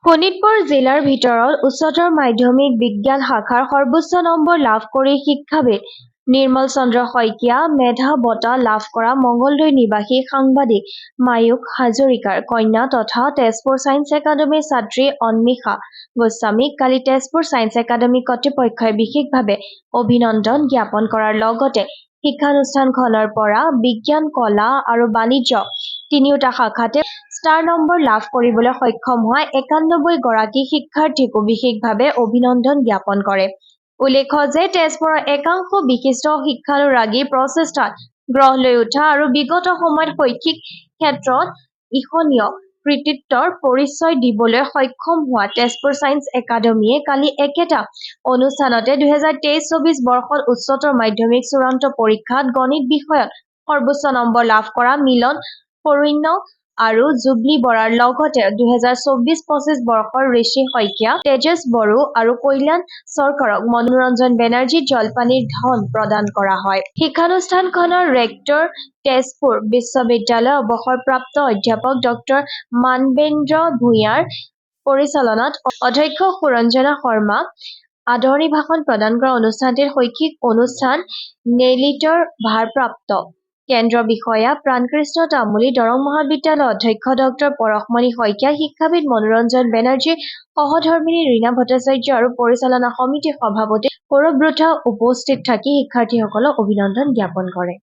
শোণিতপুৰ জিলাৰ ভিতৰত উচ্চতৰ মাধ্যমিক বিজ্ঞান শাখাৰ সৰ্বোচ্চ নম্বৰ লাভ কৰি শিক্ষাবিদ নিৰ্মল চন্দ্ৰ শইকীয়া মেধা বঁটা লাভ কৰা মঙ্গলদৈ নিবাসী সাংবাদিক মায়ূক হাজৰিকাৰ কন্যা তথা তেজপুৰ ছায়েন্স একাডেমীৰ ছাত্ৰী অন্মিষা গোস্বামীক কালি তেজপুৰ ছায়েন্স একাডেমী কৰ্তৃপক্ষই বিশেষভাৱে অভিনন্দন জ্ঞাপন কৰাৰ লগতে শিক্ষানুষ্ঠানখনৰ পৰা বিজ্ঞান কলা আৰু বাণিজ্য তিনিওটা শাখাতে ষ্টাৰ নম্বৰ লাভ কৰিবলৈ সক্ষম হোৱা ৯১ গৰাকী শিক্ষাৰ্থীকো বিশেষভাৱে অভিনন্দন জ্ঞাপন কৰে। উল্লেখ্য যে তেজপুৰৰ একাংশ বিশিষ্ট শিক্ষানুৰাগীৰ প্ৰচেষ্টাত গঢ় লৈ উঠা আৰু বিগত সময়ত শৈক্ষিক ক্ষেত্ৰত ঈৰ্ষণীয় কৃতিত্বৰ পৰিচয় দিবলৈ সক্ষম হোৱা তেজপুৰ ছায়েন্স একাডেমীয়ে কালি একেটা অনুষ্ঠানতে ২০২৩-২৪ বৰ্ষত উচ্চতৰ মাধ্যমিক চূড়ান্ত পৰীক্ষাত গণিত বিষয়ত সৰ্বোচ্চ নম্বৰ লাভ কৰা মিলন সৌৰন্য আৰু জুবলি বৰাৰ লগতে ২০২৪-২৫ বৰ্ষৰ ঋষি শইকীয়া, তেজস বড়ো আৰু কল্যাণ চৰকাৰক মনোৰঞ্জন বেনাৰ্জী জলপানিৰ ধন প্ৰদান কৰা হয়। শিক্ষানুষ্ঠানখনৰ ৰেক্টৰ তেজপুৰ বিশ্ববিদ্যালয়ৰ অৱসৰপ্ৰাপ্ত অধ্যাপক ড মানৱেন্দ্ৰ ভূঞাৰ পৰিচালনাত অধ্যক্ষ সুৰঞ্জনা শৰ্মা আদৰণি ভাষণ প্ৰদান কৰা অনুষ্ঠানটিত শৈক্ষিক অনুষ্ঠান নেলিটৰ ভাৰপ্ৰাপ্ত কেন্দ্ৰ বিষয়া প্ৰাণকৃষ্ণ তামুলী, দৰং মহাবিদ্যালয়ৰ অধ্যক্ষ ড পৰশমণি শইকীয়া, শিক্ষাবিদ মনোৰঞ্জন বেনাৰ্জী, সহধৰ্মিনী ৰীণা ভট্টাচাৰ্য আৰু পৰিচালনা সমিতিৰ সভাপতি সৌৰভ ৰোথা উপস্থিত থাকি শিক্ষাৰ্থীসকলক অভিনন্দন জ্ঞাপন কৰে।